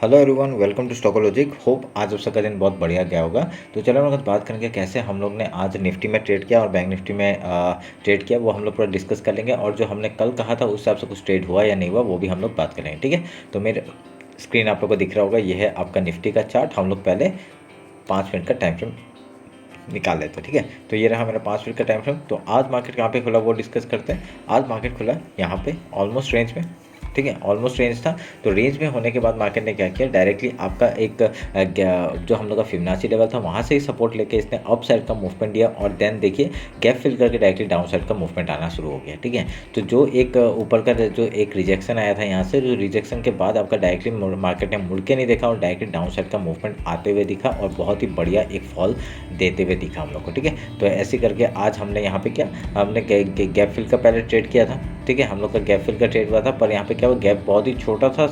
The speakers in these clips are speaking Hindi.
Hello everyone, welcome to Stockologic. Hope आज आप सबका दिन बहुत बढ़िया गया होगा। तो चलो हम लोग बात करेंगे कैसे हम लोग ने आज निफ्टी में ट्रेड किया और बैंक निफ्टी में ट्रेड किया, वो हम लोग पूरा डिस्कस कर लेंगे। और जो हमने कल कहा था उस हिसाब से कुछ ट्रेड हुआ या नहीं हुआ वो भी हम लोग बात करेंगे, ठीक है। तो मेरे स्क्रीन आप लोग को दिख रहा होगा, ये है आपका निफ्टी का चार्ट। हम लोग पहले 5 मिनट का टाइम फ्रेम निकाल लेते हैं, ठीक है। तो ये रहा मेरा 5 मिनट का टाइम फ्रेम। तो आज मार्केट कहाँ पे खुला वो डिस्कस करते हैं। आज मार्केट खुला यहाँ पे ऑलमोस्ट रेंज में, ठीक है, ऑलमोस्ट रेंज था। तो रेंज में होने के बाद मार्केट ने क्या किया, डायरेक्टली आपका एक जो हम लोग का फिबोनाची लेवल था वहाँ से ही सपोर्ट लेके इसने अप साइड का मूवमेंट दिया और देन देखिए गैप फिल करके डायरेक्टली डाउन साइड का मूवमेंट आना शुरू हो गया, ठीक है। तो जो एक ऊपर का जो एक रिजेक्शन आया था यहाँ से, जो रिजेक्शन के बाद आपका डायरेक्टली मार्केट ने मुड़ के नहीं देखा और डायरेक्टली डाउन साइड का मूवमेंट आते हुए दिखा और बहुत ही बढ़िया एक फॉल देते हुए दिखा हम लोग को, ठीक है। तो ऐसे करके आज हमने यहाँ पे क्या, हमने गैप फिल का पहले ट्रेड किया था, ठीक है। हम लोग का गैप फिल का ट्रेड हुआ था, पर यहाँ पे क्या हुआ, गैप बहुत ही छोटा था।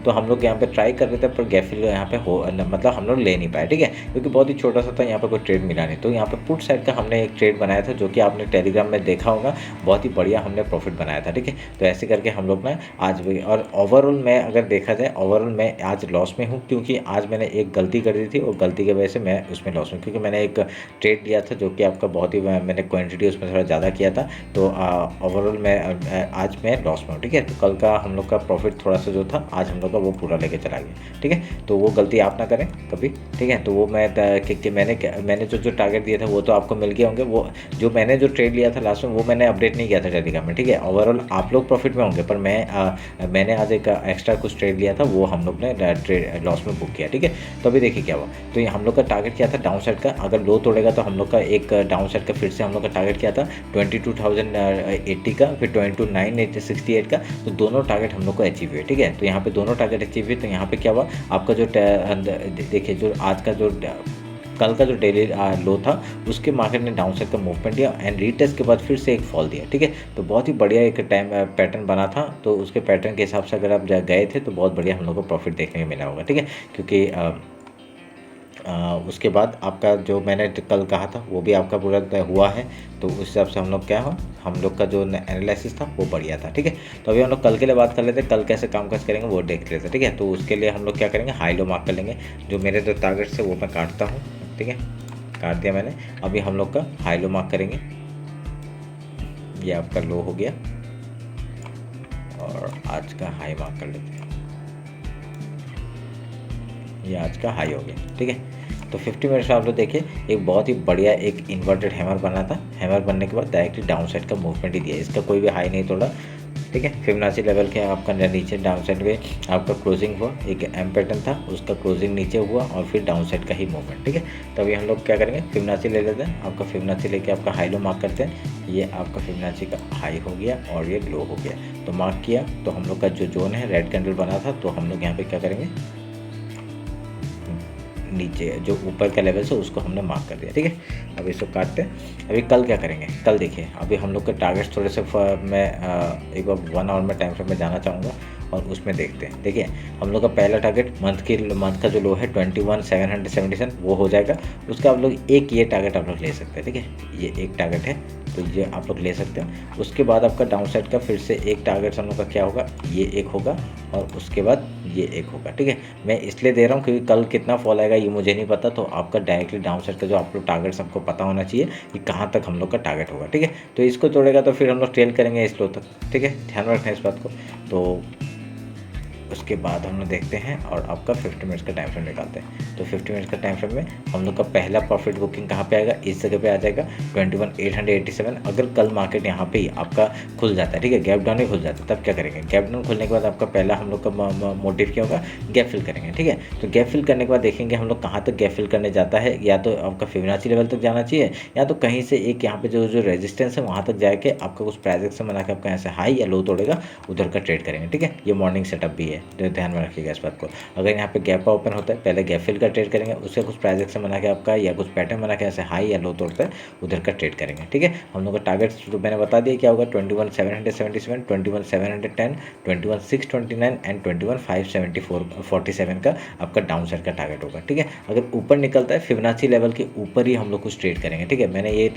तो हम लोग यहाँ पे ट्राई कर रहे थे, पर गैप फिल यहाँ पे मतलब हम लोग ले नहीं पाए, ठीक है, क्योंकि बहुत ही छोटा सा था, यहाँ पे कोई ट्रेड मिला नहीं। तो यहाँ पे पुट साइड का हमने एक ट्रेड बनाया था, जो कि आपने टेलीग्राम में देखा होगा, बहुत ही बढ़िया हमने प्रॉफिट बनाया था, ठीक है। तो ऐसे करके हम लोग ना आज भी, और ओवरऑल मैं अगर देखा जाए, ओवरऑल मैं आज लॉस में हूँ, क्योंकि आज मैंने एक गलती कर दी थी और गलती की वजह से मैं उसमें लॉस में, क्योंकि मैंने एक ट्रेड लिया था जो कि आपका बहुत ही मैंने क्वान्टिटी उसमें थोड़ा ज़्यादा किया था। तो ओवरऑल मैं आज मैं लॉस में हूँ, ठीक है। तो कल का हम लोग का प्रॉफिट थोड़ा सा जो था आज हम लोग का वो पूरा लेके चला गया, ठीक है। तो वो गलती आप ना करें कभी, ठीक है। तो वो मैंने जो टारगेट दिया था वो तो आपको मिल गए होंगे। वो जो मैंने जो ट्रेड लिया था लास्ट में वो मैंने अपडेट नहीं किया था टेलीग्राम में, ठीक है। ओवरऑल आप लोग प्रॉफिट में होंगे, पर मैंने आज एक एक्स्ट्रा कुछ ट्रेड लिया था, वो हम लोग ने ट्रेड लॉस में बुक किया, ठीक है। तो अभी देखिए क्या हुआ। तो ये हम लोग का टारगेट क्या था डाउन साइड का, अगर लो तोड़ेगा तो हम लोग का एक डाउन साइड का फिर से हम लोग का टारगेट क्या था 22,080 का, फिर 22,968 का। तो दोनों टारगेट हम लोग को अचीव हुए, ठीक है। तो यहाँ पे दोनों टारगेट अचीव हुए। तो यहाँ पे क्या हुआ आपका जो देखिए, जो आज का जो कल का जो डेली लो था उसके मार्केट ने डाउन साइड का मूवमेंट दिया एंड रीटेस्ट के बाद फिर से एक फॉल दिया, ठीक है। तो बहुत ही बढ़िया एक टाइम पैटर्न बना था। तो उसके पैटर्न के हिसाब से अगर आप गए थे तो बहुत बढ़िया हम लोग को प्रॉफिट देखने को मिला होगा, ठीक है। क्योंकि उसके बाद आपका जो मैंने कल कहा था वो भी आपका पूरा हुआ है। तो उस हिसाब से हम लोग क्या हो, हम लोग का जो एनालिसिस था वो बढ़िया था, ठीक है। तो अभी हम लोग कल के लिए बात कर लेते हैं, कल कैसे कामकाज करेंगे वो देख लेते हैं, ठीक है। तो उसके लिए हम लोग क्या करेंगे, हाई लो मार्क कर लेंगे। जो मेरे जो टारगेट्स है वो मैं काटता हूँ, ठीक है, काट दिया मैंने। अभी हम लोग का हाई लो मार्क करेंगे। ये आपका लो हो गया और आज का हाई मार्क कर लेते हैं। ये आज का हाई हो गया, ठीक है। तो 50 मिनट्स आप लोग देखिए, एक बहुत ही बढ़िया एक इन्वर्टेड हैमर बना था। हैमर बनने के बाद डायरेक्टली डाउन साइड का मूवमेंट ही दिया, इसका कोई भी हाई नहीं तोड़ा, ठीक है। फिबोनाची लेवल के आपका नीचे डाउन साइड में आपका क्लोजिंग हुआ, एक एम पैटर्न था उसका क्लोजिंग नीचे हुआ और फिर डाउन साइड का ही मूवमेंट, ठीक है। तो अभी हम लोग क्या करेंगे, फिबोनाची ले लेते हैं। आपका फिबोनाची लेके आपका हाई लो मार्क करते हैं। ये आपका फिबोनाची का हाई हो गया और ये लो हो गया। तो मार्क किया तो हम लोग का जो जोन है रेड कैंडल बना था, तो हम लोग यहाँ पे क्या करेंगे, नीचे जो ऊपर का लेवल से उसको हमने मार्क कर दिया, ठीक है। अब इसको काटते हैं। अभी कल क्या करेंगे, कल देखिए अभी हम लोग के टारगेट्स थोड़े से मैं एक बार 1 आवर में टाइम फ्रेम में जाना चाहूँगा और उसमें देखते हैं। देखिए हम लोग का पहला टारगेट मंथ का जो लो है 21,777 वो हो जाएगा। उसका आप लोग एक ये टारगेट आप लोग ले सकते हैं, ठीक है। ये एक टारगेट है तो ये आप लोग ले सकते हैं। उसके बाद आपका डाउन साइड का फिर से एक टारगेट हम लोग का क्या होगा, ये एक होगा और उसके बाद ये एक होगा, ठीक है। मैं इसलिए दे रहा हूँ क्योंकि कल कितना फॉल आएगा ये मुझे नहीं पता। तो आपका डायरेक्टली डाउन साइड का जो आप लोग टारगेट सबको पता होना चाहिए कि कहाँ तक हम लोग का टारगेट होगा, ठीक है। तो इसको तोड़ेगा तो फिर हम लोग ट्रेल करेंगे इस लो तक, ठीक है, ध्यान रखना इस बात को। तो उसके बाद हम लोग देखते हैं और आपका 50 मिनट्स का टाइम फ्रेम निकालते हैं। तो 50 मिनट्स का टाइम फ्रेम में हम लोग का पहला प्रॉफिट बुकिंग कहाँ पे आएगा, इस जगह पे आ जाएगा 21,887। अगर कल मार्केट यहाँ पे ही आपका खुल जाता है, ठीक है, गैप डाउन ही खुल जाता है, तब क्या करेंगे, गैप डाउन खुलने के बाद आपका पहला हम लोग का मोटिव क्या होगा, गैप फिल करेंगे, ठीक है। तो गैप फिल करने के बाद देखेंगे हम लोग कहाँ तक गैप फिल करने जाता है, या तो आपका फिबोनाची लेवल तक जाना चाहिए या तो कहीं से एक यहाँ पे जो रेजिस्टेंस है वहाँ तक जाके आपका कुछ प्राइस एक्शन बना के आपका यहाँ से हाई या लो तोड़ेगा, उधर का ट्रेड करेंगे, ठीक है। ये मॉर्निंग सेटअप भी है, तो ध्यान में रखिएगा इस बात को। अगर यहाँ पे गैप ओपन होता है पहले गैप फिल का ट्रेड करेंगे, उससे कुछ प्राइस एक्शन बना के आपका या कुछ पैटर्न बना के ऐसे हाई या लो तोड़ता है उधर का ट्रेड करेंगे, ठीक है। हम लोग का टारगेट तो मैंने बता दिया क्या होगा, 21,777, 21,710, 21,629 एंड 21,547 का आपका डाउन साइड का टारगेट होगा, ठीक है। अगर ऊपर निकलता है फिबोनाची लेवल के ऊपर ही हम लोग कुछ ट्रेड करेंगे, ठीक है। मैंने ये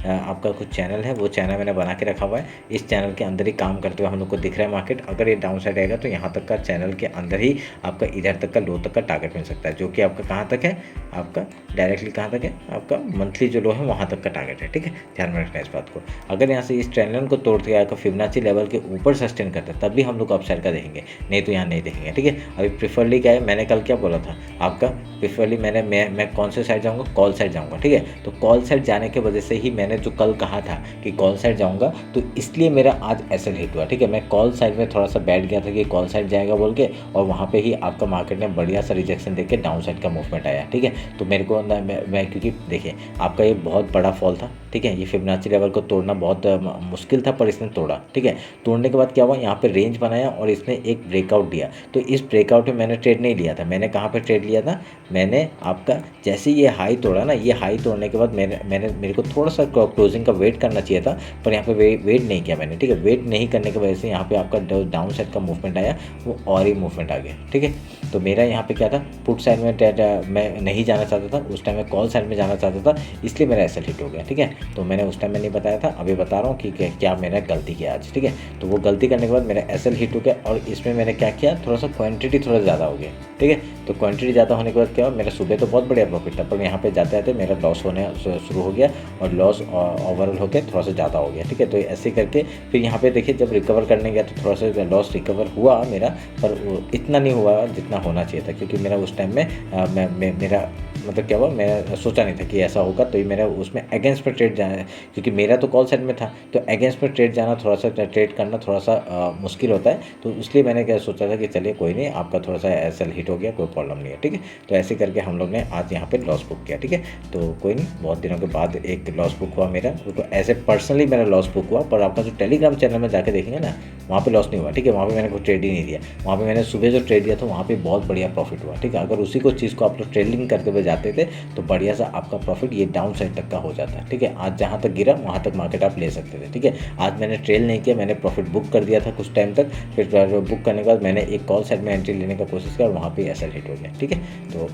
आपका कुछ चैनल है वो चैनल मैंने बना के रखा हुआ है, इस चैनल के अंदर ही काम करते हुए हम लोग को दिख रहा है मार्केट। अगर ये डाउन साइड आएगा तो यहाँ तक का चैनल के अंदर ही आपका इधर तक का लो तक का टारगेट मिल सकता है, जो कि आपका कहाँ तक है, आपका डायरेक्टली कहाँ तक है, आपका मंथली जो लो है वहाँ तक का टारगेट है। ठीक है, ध्यान में रखना इस बात को। अगर यहाँ से इस ट्रेंड लाइन को तोड़ के आपका फिबोनाची लेवल के ऊपर सस्टेन करता है तब भी हम लोग अपसाइड का देखेंगे, नहीं तो यहाँ नहीं देखेंगे। ठीक है, अभी प्रीफरली क्या है, मैंने कल क्या बोला था आपका, प्रीफरली मैं कौन से साइड जाऊँगा, कॉल साइड जाऊँगा। ठीक है, तो कॉल साइड जाने की वजह से ही मैंने जो कल कहा था कि कॉल साइड जाऊँगा, तो इसलिए मेरा आज एसएल हिट हुआ। ठीक है, मैं कॉल साइड में थोड़ा सा बैठ गया था कि कॉल साइड जाएगा बोल के, और वहाँ पे ही आपका मार्केट ने बढ़िया सा रिजेक्शन देके डाउन साइड का मूवमेंट आया। ठीक है, तो मेरे को मैं क्योंकि देखिए आपका ये बहुत बड़ा फॉल था। ठीक है, ये फिबोनाची लेवल को तोड़ना बहुत मुश्किल था, पर इसने तोड़ा। ठीक है, तोड़ने के बाद क्या हुआ, यहाँ पे रेंज बनाया और इसने एक ब्रेकआउट दिया। तो इस ब्रेकआउट में मैंने ट्रेड नहीं लिया था। मैंने कहाँ पे ट्रेड लिया था, मैंने आपका जैसे ये हाई तोड़ा ना, ये हाई तोड़ने के बाद मेरे को थोड़ा सा क्लोजिंग का वेट करना चाहिए था, पर यहाँ पे वेट नहीं किया मैंने। ठीक है, वेट नहीं करने की वजह से यहाँ पे आपका डाउन साइड का मूवमेंट आया, वो और ही मूवमेंट आ गया। ठीक है, तो मेरा यहाँ पे क्या था, पुट साइड में मैं नहीं जाना चाहता था, उस टाइम मैं कॉल साइड में जाना चाहता था, इसलिए मेरा एसएल हिट हो गया। ठीक है, तो मैंने उस टाइम में नहीं बताया था, अभी बता रहा हूँ कि क्या मैंने गलती किया आज। ठीक है, तो वो गलती करने के बाद मेरा एसएल हिट हो गया, और इसमें मैंने क्या किया, थोड़ा सा क्वांटिटी थोड़ा ज़्यादा हो गया। ठीक है, तो क्वांटिटी ज़्यादा होने के बाद क्या हुआ, मेरा सुबह तो बहुत बढ़िया प्रॉफिट था, पर यहाँ पे जाते जाते मेरा लॉस होने शुरू हो गया, और लॉस ओवरऑल होकर थोड़ा सा ज़्यादा हो गया। ठीक है, तो ऐसे करके फिर यहाँ पे देखिए जब रिकवर करने गया तो थोड़ा सा लॉस रिकवर हुआ मेरा, पर इतना नहीं हुआ जितना होना चाहिए था, क्योंकि मेरा उस टाइम में मेरा मतलब क्या हुआ, मैं सोचा नहीं था कि ऐसा होगा, तो ये मेरा उसमें अगेंस्ट में ट्रेड जाना है, क्योंकि मेरा तो कॉल साइड में था, तो अगेंस्ट में ट्रेड जाना थोड़ा सा ट्रेड करना थोड़ा सा मुश्किल होता है। तो इसलिए मैंने क्या सोचा था कि चलिए कोई नहीं, आपका थोड़ा सा एसएल हिट हो गया, कोई प्रॉब्लम नहीं है। ठीक है, तो ऐसे करके हम लोग ने आज यहाँ पे लॉस बुक किया। ठीक है, तो कोई नहीं, बहुत दिनों के बाद एक लॉस बुक हुआ मेरा, तो ऐसे पर्सनली मेरा लॉस बुक हुआ, पर आपका जो टेलीग्राम चैनल में जाके देखेंगे ना, वहाँ पे लॉस नहीं हुआ। ठीक है, वहाँ पे मैंने कोई ट्रेड ही नहीं दिया, वहाँ पे मैंने सुबह जो ट्रेड दिया था वहाँ पे बहुत बढ़िया प्रॉफिट हुआ। ठीक है, अगर उसी को चीज़ को आप लोग ट्रेडिंग करते हुए जाते थे तो बढ़िया सा आपका प्रॉफिट ये डाउन साइड तक का हो जाता है। ठीक है, आज जहाँ तक गिरा वहाँ तक मार्केट आप ले सकते थे। ठीक है, आज मैंने ट्रेल नहीं किया, मैंने प्रॉफिट बुक कर दिया था कुछ टाइम तक, फिर बुक करने के बाद मैंने एक कॉल साइड में एंट्री लेने का कोशिश किया और वहाँ पे एसएल हिट हो गया। ठीक है, तो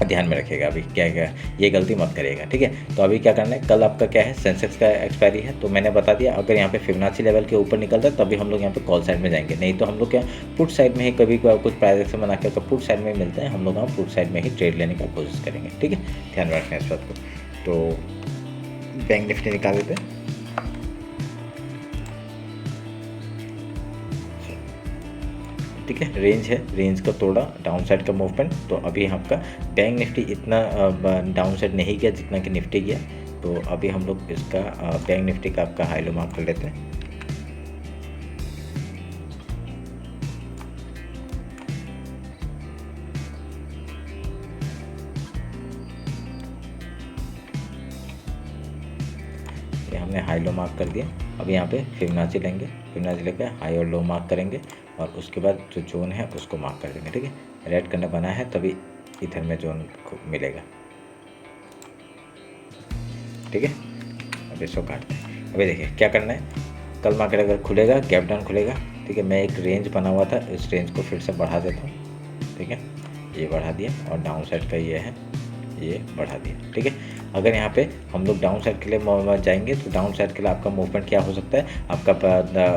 ध्यान में रखिएगा, अभी क्या ये गलती मत करिएगा। ठीक है, तो अभी क्या करना है, कल आपका क्या है, सेंसेक्स का एक्सपायरी है, तो मैंने बता दिया अगर यहाँ पे फिबोनाची लेवल के ऊपर निकलता है तभी हम लोग यहाँ पे कॉल साइड में जाएंगे, नहीं तो हम लोग क्या पुट साइड में ही कभी कुछ प्राइस से बना के पुट साइड में मिलते हैं, हम लोग यहाँ पुट साइड में ही ट्रेड लेने का कोशिश करेंगे। ठीक है, ध्यान में रखना है इस बात को। तो बैंक निफ्टी निकाल देते हैं। ठीक है, रेंज है, रेंज का तोड़ा डाउन साइड का मूवमेंट, तो अभी आपका बैंक निफ्टी इतना डाउन साइड नहीं गया जितना कि निफ्टी गया, तो अभी हम लोग इसका बैंक निफ्टी का आपका हाई लो मार्क कर लेते हैं। ये हमने हाई लो मार्क कर दिया, अभी यहाँ पे फिबोनाची लेंगे, फिबोनाची लेकर हाई और लो मार्क करेंगे, और उसके बाद जो जोन है उसको मार्क कर देंगे। ठीक है, रेड करना बना है तभी इधर में जोन मिलेगा। ठीक है, अब इसको काटते हैं। अभी देखिए क्या करना है, कल मार्केट अगर खुलेगा, गैप डाउन खुलेगा। ठीक है, मैं एक रेंज बना हुआ था, इस रेंज को फिर से बढ़ा देता हूँ। ठीक है, ये बढ़ा दिया, और डाउन साइड का ये है, ये बढ़ा दिया। ठीक है, अगर यहाँ पे हम लोग डाउन साइड के लिए जाएंगे तो डाउन साइड के लिए आपका मूवमेंट क्या हो सकता है, आपका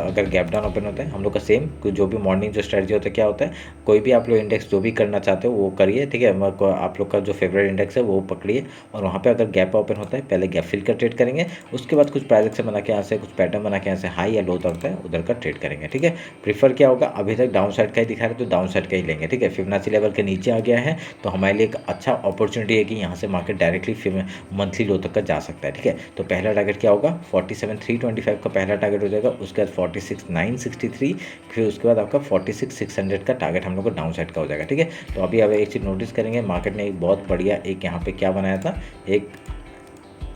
अगर गैप डाउन ओपन होता है हम लोग का सेम जो भी मॉर्निंग जो स्ट्रेटजी होता है, क्या होता है, कोई भी आप लोग इंडेक्स जो भी करना चाहते हो वो करिए। ठीक है, आप लोग का जो फेवरेट इंडेक्स है वो पकड़िए, और वहाँ पे अगर गैप ओपन होता है पहले गैप फिल का ट्रेड करेंगे, उसके बाद कुछ प्राइस से बना के यहाँ से कुछ पैटर्न बना के यहाँ से हाई या लो होता है उधर का ट्रेड करेंगे। ठीक है, प्रीफर क्या होगा, अभी तक डाउन साइड का ही दिखा रहे तो डाउन साइड का ही लेंगे। ठीक है, फिबोनाची लेवल के नीचे आ गया है तो हमारे लिए एक अच्छा अपॉर्चुनिटी है कि यहाँ से मार्केट डायरेक्टली मंथली लो तक का जा सकता है। ठीक है, तो पहला टारगेट क्या होगा, 47,325 का पहला टारगेट हो जाएगा, उसके बाद 46,963, फिर उसके बाद आपका 46,600 का टारगेट हम लोग को डाउन साइड का हो जाएगा। ठीक है, तो अभी अब एक चीज़ नोटिस करेंगे, मार्केट ने एक बहुत बढ़िया एक यहाँ पे क्या बनाया था, एक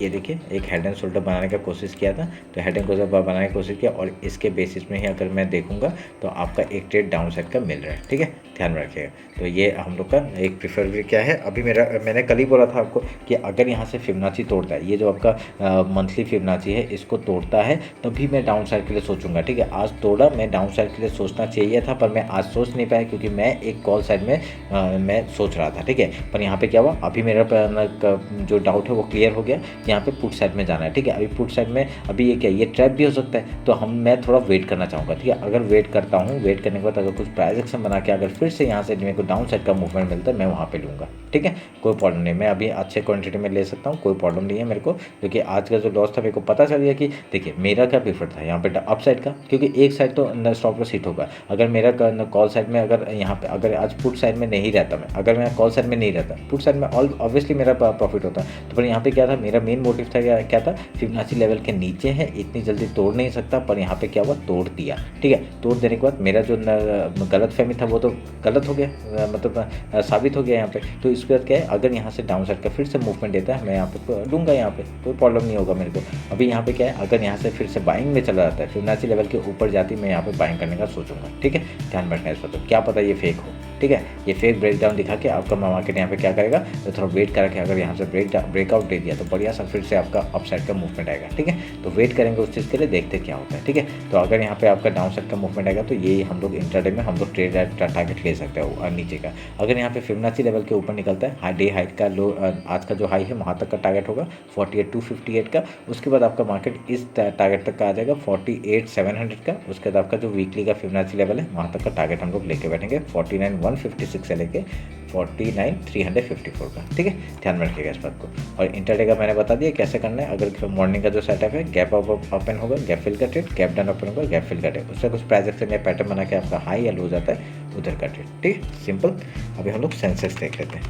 ये देखिए एक हेड एंड शोल्डर बनाने का कोशिश किया था, तो हेड एंड शोल्डर बनाने की कोशिश किया, और इसके बेसिस में ही अगर मैं देखूंगा तो आपका एक ट्रेड डाउन साइड का मिल रहा है। ठीक है, ध्यान में रखिएगा। तो ये हम लोग का एक प्रीफर क्या है, अभी मैंने कल ही बोला था आपको कि अगर यहाँ से फिबोनाची तोड़ता है, ये जो आपका मंथली फिबोनाची है इसको तोड़ता है तभी मैं डाउन साइड के लिए सोचूंगा। ठीक है, आज तोड़ा, मैं डाउन साइड के लिए सोचना चाहिए था, पर मैं आज सोच नहीं पाया क्योंकि मैं एक कॉल साइड में मैं सोच रहा था। ठीक है, पर यहाँ पे क्या हुआ, अभी मेरा जो डाउट है वो क्लियर हो गया। यहाँ पे पुट साइड में जाना है, ठीक है। अभी पुट साइड में अभी ये क्या, ये ट्रैप भी हो सकता है, तो मैं थोड़ा वेट करना चाहूँगा, ठीक है। अगर वेट करता हूँ, वेट करने के बाद अगर कुछ प्राइस एक्शन बना के अगर फिर से यहाँ से मेरे को डाउन साइड का मूवमेंट मिलता है, मैं वहाँ पे लूँगा, ठीक है। कोई प्रॉब्लम नहीं, मैं अभी अच्छे क्वांटिटी में ले सकता हूँ, कोई प्रॉब्लम नहीं है मेरे को, क्योंकि आज का जो लॉस था मेरे को पता चल गया कि देखिए मेरा क्या प्रीफर था यहाँ पे अप साइड का, क्योंकि एक साइड तो स्टॉप लॉस हिट होगा। अगर मेरा कॉल साइड में अगर यहाँ पे अगर आज पुट साइड में नहीं रहता, मैं अगर मैं कॉल साइड में नहीं रहता, पुट साइड में ऑब्वियसली मेरा प्रॉफिट होता। तो पर यहाँ पे क्या था, मेरा मेन मोटिव था क्या था, फिबोनाची लेवल के नीचे है, इतनी जल्दी तोड़ नहीं सकता, पर यहाँ पे क्या हुआ, तोड़ दिया, ठीक है। तोड़ देने के बाद मेरा जो गलत फहमी था वो तो गलत हो गया, मतलब साबित हो गया यहाँ पे। तो इसके बाद क्या है, अगर यहाँ से डाउन साइड का फिर से मूवमेंट देता है, मैं यहाँ पे लूँगा, यहाँ पे कोई प्रॉब्लम नहीं होगा मेरे को। अभी यहाँ पे क्या है, अगर यहाँ से फिर से बाइंग में चला जाता है, फिबोनाची लेवल के ऊपर जाती, मैं यहाँ पे बाइंग करने का सोचूंगा, ठीक है। ध्यान रखना है इस पर, तो क्या पता ये फेक हो, ठीक है। ये फेक ब्रेकडाउन दिखा के आपका मार्केट यहाँ पे क्या करेगा, तो थोड़ा वेट करके अगर यहाँ से ब्रेकआउट दे दिया तो बढ़िया सा फिर से आपका अपसाइड का मूवमेंट आएगा, ठीक है। तो वेट करेंगे उस चीज़ के लिए, देखते क्या होता है, ठीक है। तो अगर यहाँ पे आपका डाउन साइड का मूवमेंट आएगा तो ये हम लोग इंट्राडे में हम लोग ट्रेड टारगेट ले सकते हैं और नीचे का। अगर यहाँ पे फिबोनाची लेवल के ऊपर निकलता है, डे हाइट का लो, आज का जो हाई है वहाँ तक का टारगेट होगा 48,258 का। उसके बाद आपका मार्केट इस टारगेट तक का आ जाएगा 48,700 का। उसके बाद आपका जो वीकली का फिबोनाची लेवल है वहाँ तक का टारगेट हम लोग लेके बैठेंगे 49,156 से लेके 49,354 का, ठीक है। ध्यान में रखिएगा इस बात को। और इंटरडे का मैंने बता दिया कैसे करना है। अगर मॉर्निंग का जो सेटअप है, गैप अप ओपन होगा, गैप फिल का ट्रेड, गैप डाउन ओपन होगा, गैप फिल का ट्रेड, उससे कुछ प्राइस एक्शन या पैटर्न बना के आपका हाई या लो जाता है, उधर का ट्रेड, ठीक है, सिंपल। अभी हम लोग सेंसेक्स देख लेते हैं।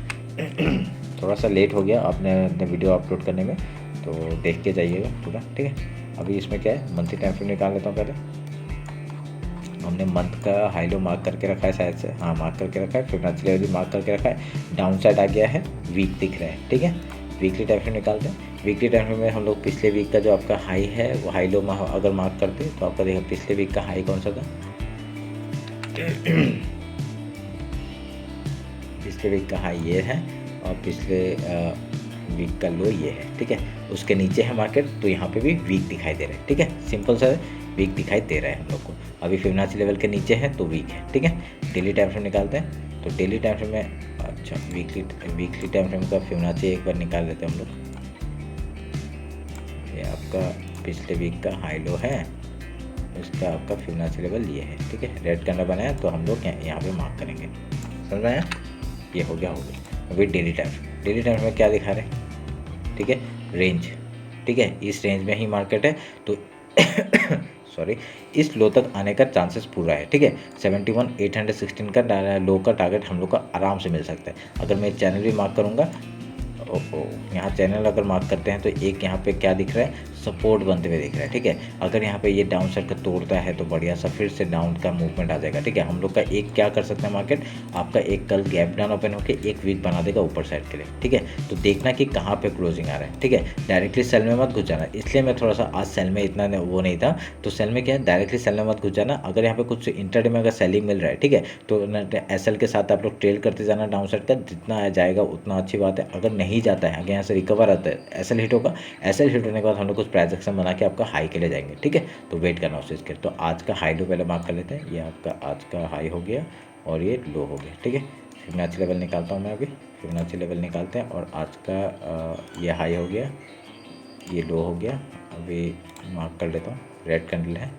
थोड़ा सा लेट हो गया अपने वीडियो अपलोड करने में, तो देख के जाइएगा पूरा, ठीक है। अभी इसमें क्या है, मंथली टाइम फ्रेम निकाल लेता हूँ पहले। हमने मंथ का हाई लो मार्क करके रखा है शायद से, हाँ मार्क करके रखा है, फिबोनाची लेवल भी मार्क करके रखा है, डाउन साइड आ गया है, वीक दिख रहा है, ठीक है। वीकली टाइम फ्रेम निकालते हैं। वीकली टाइम फ्रेम में हम लोग पिछले वीक का जो आपका हाई है वो हाई लो अगर मार्क करते हैं तो आपका देखो पिछले वीक का हाई कौन सा था, पिछले वीक का हाई ये है और पिछले वीक का लो ये है, ठीक है। उसके नीचे है मार्केट, तो यहाँ पे भी वीक दिखाई दे रहा है, ठीक है, सिंपल सा वीक दिखाई दे रहा है हम लोग को। अभी फिबोनाची लेवल के नीचे है तो वीक है, ठीक है। डेली टाइम फ्रेम निकालते हैं, तो डेली टाइम फ्रेम में अच्छा वीकली टाइम फ्रेम का फिबोनाची एक बार निकाल लेते हैं हम लोग। ये आपका पिछले वीक का हाई लो है, उसका आपका फिबोनाची लेवल ये है, ठीक है। रेड कैंडल बनाया तो हम लोग यहाँ पे मार्क करेंगे, समझ में आया, ये हो गया। अभी डेली टाइम में क्या दिखा रहे हैं, ठीक है, रेंज, ठीक है, इस रेंज में ही मार्केट है, तो सॉरी, इस लो तक आने का चांसेस पूरा है, ठीक है। 71,816 का लो का टारगेट हम लोग का आराम से मिल सकता है। अगर मैं चैनल भी मार्क करूँगा, यहाँ चैनल अगर मार्क करते हैं तो एक यहाँ पे क्या दिख रहा है, सपोर्ट बनते हुए दिख रहा है, ठीक है। अगर यहाँ पे ये डाउन साइड का तोड़ता है तो बढ़िया सा फिर से डाउन का मूवमेंट आ जाएगा, ठीक है। हम लोग का एक क्या कर सकते हैं, मार्केट आपका एक कल गैप डाउन ओपन होकर एक वीक बना देगा ऊपर साइड के लिए, ठीक है। तो देखना कि कहाँ पे क्लोजिंग आ रहा है, ठीक है। डायरेक्टली सेल में मत घुस जाना, इसलिए मैं थोड़ा सा आज सेल में इतना वो नहीं था, तो सेल में क्या है, डायरेक्टली सेल में मत घुस जाना। अगर यहाँ पे कुछ इंटरडे में अगर सेलिंग मिल रहा है, ठीक है, तो एसएल के साथ आप लोग ट्रेड करते जाना डाउन साइड का, जितना जाएगा उतना अच्छी बात है। अगर नहीं जाता है, आगे यहाँ से रिकवर आता है, एसएल हिट होगा, एसएल हिट होने के बाद हम लोग कुछ प्राइस एक्शन बना के आपका हाई के लिए जाएंगे, ठीक है। तो वेट करना उस चीज़ के। तो आज का हाई लो पहले मार्क कर लेते हैं, ये आपका आज का हाई हो गया और ये लो हो गया, ठीक है। फिबोनाची लेवल निकालता हूँ मैं, अभी फिबोनाची लेवल निकालते हैं, और आज का ये हाई हो गया, ये लो हो गया, अभी मार्क कर लेता हूँ, रेड कैंडल है,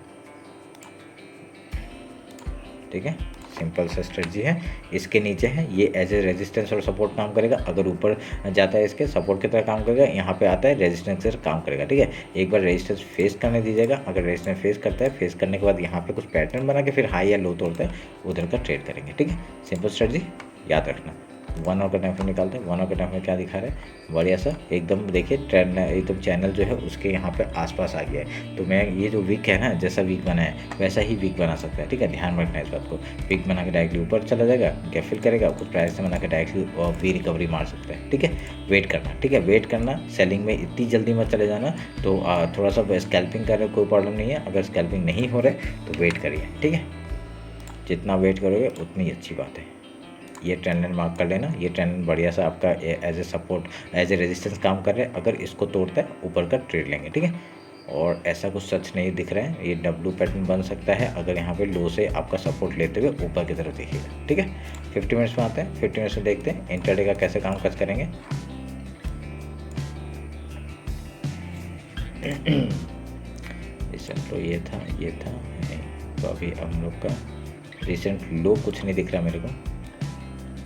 ठीक है। सिंपल सा स्ट्रेटजी है। इसके नीचे है, ये एज ए रेजिस्टेंस और सपोर्ट काम करेगा। अगर ऊपर जाता है इसके सपोर्ट की तरह काम करेगा, यहाँ पे आता है रेजिस्टेंस से काम करेगा, ठीक है। एक बार रेजिस्टेंस फेस करने दीजिएगा, अगर रेजिस्टेंस फेस करता है, फेस करने के बाद यहाँ पे कुछ पैटर्न बना के फिर हाई या लो तोड़ता है, उधर का ट्रेड करेंगे, ठीक है। सिंपल स्ट्रेटजी याद रखना। 1 आवर का टाइम फ्रेम निकालते हैं। 1 आवर का टाइम फ्रेम क्या दिखा रहा है, बढ़िया सा एकदम देखिए ट्रेंड, एकदम चैनल जो है उसके यहाँ पे आसपास आ गया है। तो मैं ये जो वीक है ना, जैसा वीक बना है वैसा ही वीक बना सकता है, ठीक है। ध्यान रखना है इस बात को। वीक बना के डायरेक्टली ऊपर चला जाएगा, गैप फिल करेगा, कुछ प्राइस से बना के डायरेक्टली भी रिकवरी मार सकता है, ठीक है। वेट करना, ठीक है, वेट करना। सेलिंग में इतनी जल्दी मत चले जाना। तो थोड़ा सा स्कैल्पिंग कर रहे हो कोई प्रॉब्लम नहीं है, अगर स्कैल्पिंग नहीं हो रहे तो वेट करिए, ठीक है। जितना वेट करोगे उतनी अच्छी बात है। ये ट्रेंड लाइन मार्क कर लेना, ये ट्रेंड लाइन बढ़िया सा आपका as a support as a resistance काम कर रहा है। अगर इसको तोड़ता है ऊपर का ट्रेड लेंगे, ठीक है। और ऐसा कुछ सच नहीं दिख रहा है, ये डब्ल्यू पैटर्न बन सकता है अगर यहाँ पे लो से आपका सपोर्ट लेते हुए ऊपर की तरफ देखिएगा, ठीक है। 50 मिनट्स में आते हैं, 50 मिनट्स में देखते हैं इंट्राडे का कैसे काम काज करेंगे। रिसेंट लो ये था नहीं, तो अभी हम लोग का रिसेंट लो कुछ नहीं दिख रहा मेरे को।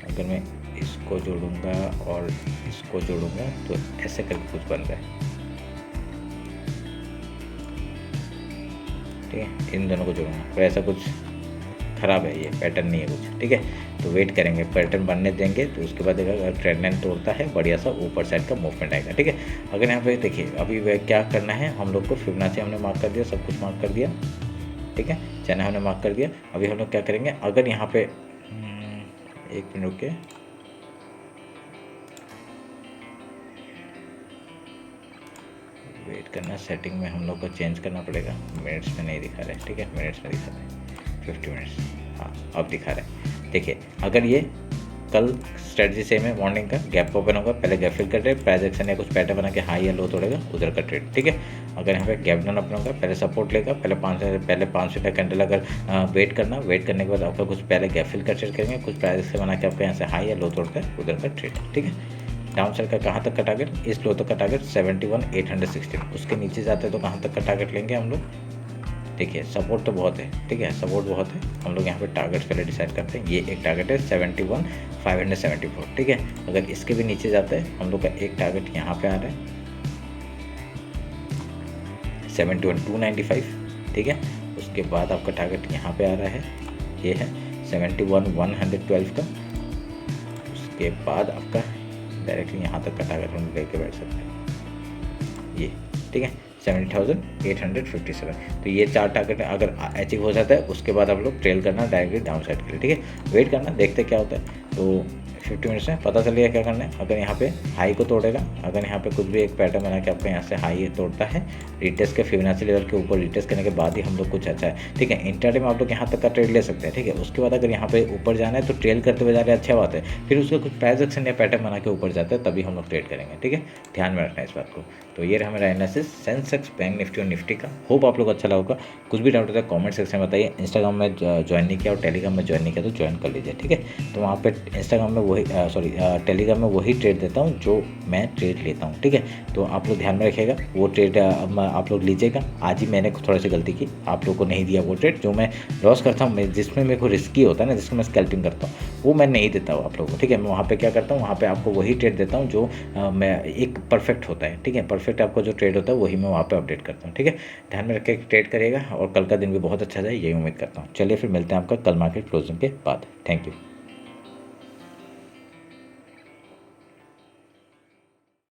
अगर मैं इसको जोड़ूंगा और इसको जोड़ूंगा तो ऐसे करके कुछ बन रहा है, ठीक है। इन दोनों को जोड़ूंगा और ऐसा कुछ ख़राब है, ये पैटर्न नहीं है कुछ, ठीक है। तो वेट करेंगे, पैटर्न बनने देंगे, तो उसके बाद अगर ट्रेंड लाइन तोड़ता है बढ़िया सा ऊपर साइड का मूवमेंट आएगा, ठीक है। अगर यहाँ पे देखिए अभी वह क्या करना है हम लोग को, फिबोनाची हमने मार्क कर दिया, सब कुछ मार्क कर दिया, ठीक है। चैनल हमने मार्क कर दिया। अभी हम लोग क्या करेंगे, अगर यहाँ पे एक मिनट रुके, वेट करना, सेटिंग में हम लोग को चेंज करना पड़ेगा। मिनट्स में नहीं दिखा रहा है, ठीक है, मिनट्स में दिखा रहा है 50 मिनट्स, हाँ अब दिखा रहा है। देखिए अगर ये कल स्ट्रेटजी सेम है, मॉर्निंग का गैप ओपन होगा, पहले गैप फिल कर रहे, प्राइस एक्शन या कुछ पैटर्न बना के हाई या लो तोड़ेगा, उधर का ट्रेड, ठीक है। अगर यहाँ पे गैप डाउन ओपन होगा, पहले सपोर्ट लेगा, पहले 500 का कैंडल अगर वेट करना, वेट करने के बाद आपका कुछ पहले गैप फिल कर ट्रेड करेंगे, कुछ प्राइस से बना के आपका यहाँ से हाई या लो तोड़कर उधर का ट्रेड, ठीक है। डाउन साइड का कहाँ तक का टारगेट, इस लो तक का टारगेट 71,816, उसके नीचे जाते हैं तो कहाँ तक का टारगेट लेंगे हम लोग। देखिए सपोर्ट तो बहुत है, ठीक है, सपोर्ट बहुत है। हम लोग यहाँ पे टारगेट पहले डिसाइड करते हैं। ये एक टारगेट है 71,574, ठीक है। अगर इसके भी नीचे जाता है हम लोग का एक टारगेट यहाँ पे आ रहा है 71,295, ठीक है। उसके बाद आपका टारगेट यहाँ पे आ रहा है, ये है 71,112 का। उसके बाद आपका डायरेक्टली यहाँ तक का टारगेट हम लेके बैठ सकते हैं, ये, ठीक है, 70,857। तो ये 4 टारगेट अगर अचीव हो जाता है उसके बाद आप लोग ट्रेल करना डायरेक्टली डाउन साइड के लिए, ठीक है। वेट करना, देखते क्या होता है। तो 50 मिनट्स में पता चलेगा क्या करना है। अगर यहाँ पे हाई को तोड़ेगा, अगर यहाँ पे कुछ भी एक पैटर्न बना के आपका यहाँ से हाई तोड़ता है, रिटेस्ट के फिबोनाची लेवल के ऊपर रिटेस्ट करने के बाद ही हम लोग कुछ अच्छा है, ठीक है। इंट्राडे में आप लोग यहाँ तक का ट्रेड ले सकते हैं, ठीक है। उसके बाद अगर यहाँ पे ऊपर जाना है तो ट्रेल करते हुए जा रहे हैं, अच्छा बात है। फिर उसका कुछ प्राइस एक्शन या पैटर्न बना के ऊपर जाता है तभी हम लोग ट्रेड करेंगे, ठीक है। ध्यान में रखना है इस बात को। तो ये रहा मेरा एनालिसिस सेंसेक्स, बैंक निफ्टी और निफ्टी का। होप आप लोग अच्छा लगा। कुछ भी डाउट होता है कमेंट सेक्शन में बताइए। इंस्टाग्राम में ज्वाइन नहीं किया और टेलीग्राम में ज्वाइन नहीं किया तो ज्वाइन कर लीजिए, ठीक है। तो वहाँ पे इंस्टाग्राम में वही टेलीग्राम में वही ट्रेड देता हूँ जो मैं ट्रेड लेता हूँ, ठीक है। तो आप लोग ध्यान में रखिएगा, वो ट्रेड आप लोग लीजिएगा। आज ही मैंने थोड़ी सी गलती की, आप लोग को नहीं दिया वो ट्रेड जो मैं लॉस करता हूँ, जिसमें मेरे को रिस्की होता है ना, जिसको मैं स्कैल्पिंग करता हूँ, वो मैं नहीं देता हूँ आप लोगों को, ठीक है। मैं वहाँ पे क्या करता हूँ, वहाँ पे आपको वही ट्रेड देता हूँ जो मैं एक परफेक्ट होता है, ठीक है। परफेक्ट आपको जो ट्रेड होता है वही मैं वहाँ पे अपडेट करता हूँ, ठीक है। ध्यान में रख के ट्रेड करिएगा और कल का दिन भी बहुत अच्छा जाए, यही उम्मीद करता हूँ। चलिए फिर मिलते हैं आपका कल मार्केट क्लोजिंग के बाद। Thank you.